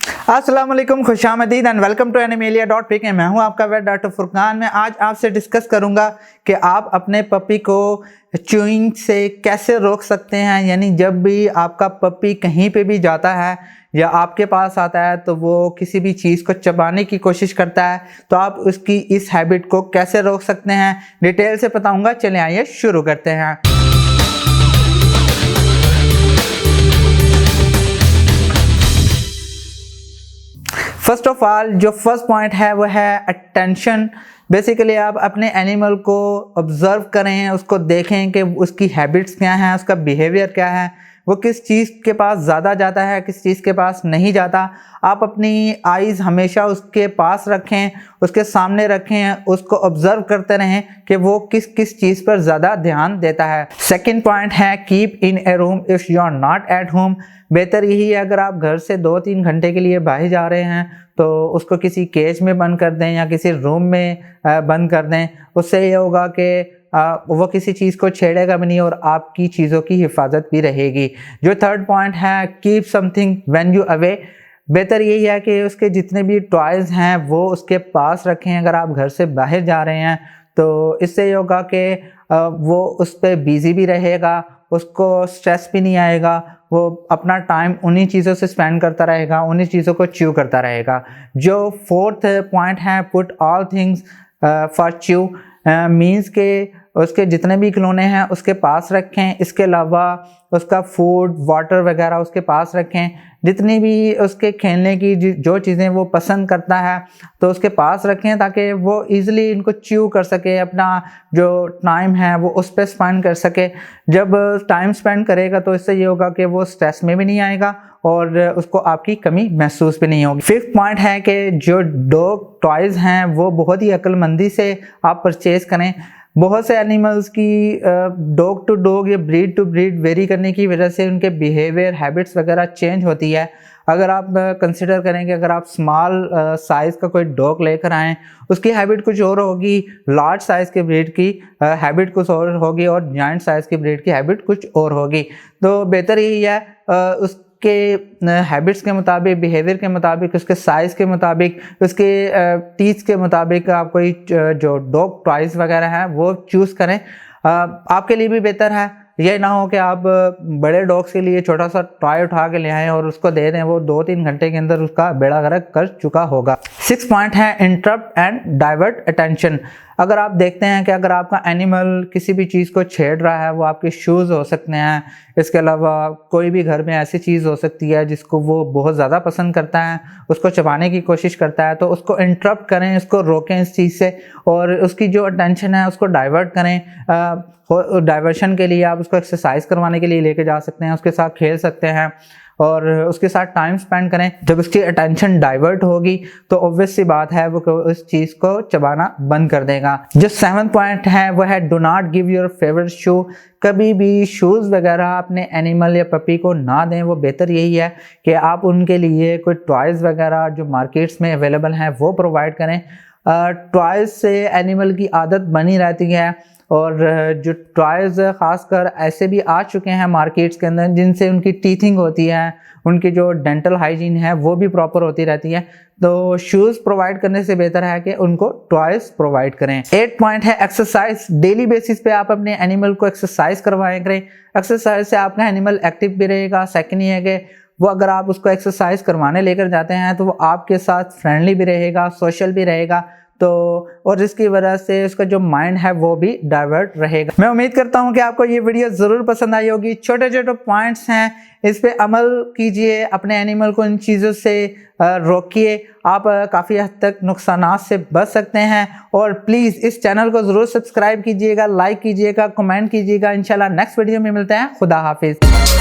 अस्सलाम वालेकुम, खुशामदीद and welcome to animalia.pk। मैं हूं आपका वेट डॉक्टर फुरकान। मैं आज आपसे डिस्कस करूंगा कि आप अपने पपी को च्यूइंग से कैसे रोक सकते हैं। यानी जब भी आपका पपी कहीं पे भी जाता है या आपके पास आता है तो वो किसी भी चीज़ को चबाने की कोशिश करता है, तो आप उसकी इस हैबिट को कैसे रोक सकते हैं डिटेल से बताऊँगा। चलिए आइए शुरू करते हैं। फर्स्ट ऑफ ऑल जो फर्स्ट पॉइंट है वो है अटेंशन। बेसिकली आप अपने एनिमल को ऑब्जर्व करें, उसको देखें कि उसकी हैबिट्स क्या हैं, उसका बिहेवियर क्या है, वो किस चीज़ के पास ज़्यादा जाता है, किस चीज़ के पास नहीं जाता। आप अपनी आइज़ हमेशा उसके पास रखें, उसके सामने रखें, उसको ऑब्जर्व करते रहें कि वो किस किस चीज़ पर ज़्यादा ध्यान देता है। सेकंड पॉइंट है keep in a room if you are not at home. बेहतर यही है अगर आप घर से 2-3 घंटे के लिए बाहर जा रहे हैं तो उसको किसी केज में बंद कर दें या किसी रूम में बंद कर दें। उससे ये होगा कि वो किसी चीज़ को छेड़ेगा भी नहीं और आपकी चीज़ों की हिफाजत भी रहेगी। जो थर्ड पॉइंट है keep something when you away. बेहतर यही है कि उसके जितने भी टॉयज़ हैं वो उसके पास रखें अगर आप घर से बाहर जा रहे हैं, तो इससे ये होगा कि वो उस पर बिज़ी भी रहेगा, उसको स्ट्रेस भी नहीं आएगा, वो अपना टाइम उन्हीं चीज़ों से स्पेंड करता रहेगा, उन्हीं चीज़ों को च्यू करता रहेगा। जो फोर्थ पॉइंट है put all things for chew, means के उसके जितने भी खिलौने हैं उसके पास रखें। इसके अलावा उसका फूड वाटर वगैरह उसके पास रखें। जितनी भी उसके खेलने की जो चीज़ें वो पसंद करता है तो उसके पास रखें ताकि वो इजीली इनको च्यू कर सके, अपना जो टाइम है वो उस पर स्पेंड कर सके। जब टाइम स्पेंड करेगा तो इससे ये होगा कि वो स्ट्रेस में भी नहीं आएगा और उसको आपकी कमी महसूस भी नहीं होगी। फिफ्थ पॉइंट है कि जो डॉग टॉयज़ हैं वो बहुत ही अक्लमंदी से आप परचेज़ करें। बहुत से एनिमल्स की डॉग टू डॉग या ब्रीड टू ब्रीड वेरी करने की वजह से उनके बिहेवियर हैबिट्स वगैरह चेंज होती है। अगर आप कंसिडर करें कि अगर आप स्मॉल साइज़ का कोई डॉग लेकर आएँ, उसकी हैबिट कुछ और होगी, लार्ज साइज़ के ब्रीड की हैबिट कुछ और होगी और जायंट साइज़ की ब्रीड की हैबिट कुछ और होगी। तो बेहतर यही है उसके हैबिट्स के मुताबिक, बिहेवियर के मुताबिक, उसके साइज़ के मुताबिक, उसके टीथ के मुताबिक आप कोई जो डॉग टॉयज़ वगैरह हैं वो चूज़ करें। आपके लिए भी बेहतर है। ये ना हो कि आप बड़े डॉग्स के लिए छोटा सा टॉय उठा के ले आएँ और उसको दे दें, वो 2-3 घंटे के अंदर उसका बेड़ा गर्क कर चुका होगा। 6 पॉइंट है इंटरप्ट एंड डाइवर्ट अटेंशन। अगर आप देखते हैं कि अगर आपका एनिमल किसी भी चीज़ को छेड़ रहा है, वो आपके शूज़ हो सकते हैं, इसके अलावा कोई भी घर में ऐसी चीज़ हो सकती है जिसको वो बहुत ज़्यादा पसंद करता है, उसको चबाने की कोशिश करता है, तो उसको इंटरप्ट करें, उसको रोकें इस चीज़ से और उसकी जो अटेंशन है उसको डाइवर्ट करें। डाइवर्शन के लिए आप उसको एक्सरसाइज करवाने के लिए लेके जा सकते हैं, उसके साथ खेल सकते हैं और उसके साथ टाइम स्पेंड करें। जब उसकी अटेंशन डाइवर्ट होगी तो ऑब्वियस सी बात है वो उस चीज़ को चबाना बंद कर देगा। जो 7th पॉइंट है वो है do not give your favourite shoe. कभी भी शूज़ वगैरह अपने एनिमल या पपी को ना दें। वो बेहतर यही है कि आप उनके लिए कोई टॉयज़ वगैरह जो मार्केट्स में अवेलेबल हैं वो प्रोवाइड करें। टॉयज़ से एनिमल की आदत बनी रहती है और जो टॉयज़ ख़ासकर ऐसे भी आ चुके हैं मार्केट्स के अंदर जिनसे उनकी टीथिंग होती है, उनकी जो डेंटल हाइजीन है वो भी प्रॉपर होती रहती है। तो शूज़ प्रोवाइड करने से बेहतर है कि उनको टॉयज़ प्रोवाइड करें। 8 पॉइंट है एक्सरसाइज। डेली बेसिस पे आप अपने एनिमल को एक्सरसाइज करवाएं करें। एक्सरसाइज से आपका एनिमल एक्टिव भी रहेगा। सेकंड ये है कि वो अगर आप उसको एक्सरसाइज करवाने लेकर जाते हैं तो वो आपके साथ फ्रेंडली भी रहेगा, सोशल भी रहेगा, तो और इसकी वजह से उसका जो माइंड है वो भी डाइवर्ट रहेगा। मैं उम्मीद करता हूँ कि आपको ये वीडियो ज़रूर पसंद आई होगी। छोटे छोटे पॉइंट्स हैं, इस पे अमल कीजिए, अपने एनिमल को इन चीज़ों से रोकिए। आप काफ़ी हद तक नुकसानात से बच सकते हैं और प्लीज़ इस चैनल को ज़रूर सब्सक्राइब कीजिएगा, लाइक कीजिएगा, कमेंट कीजिएगा। इंशाल्लाह नेक्स्ट वीडियो में मिलते हैं। खुदा हाफिज़।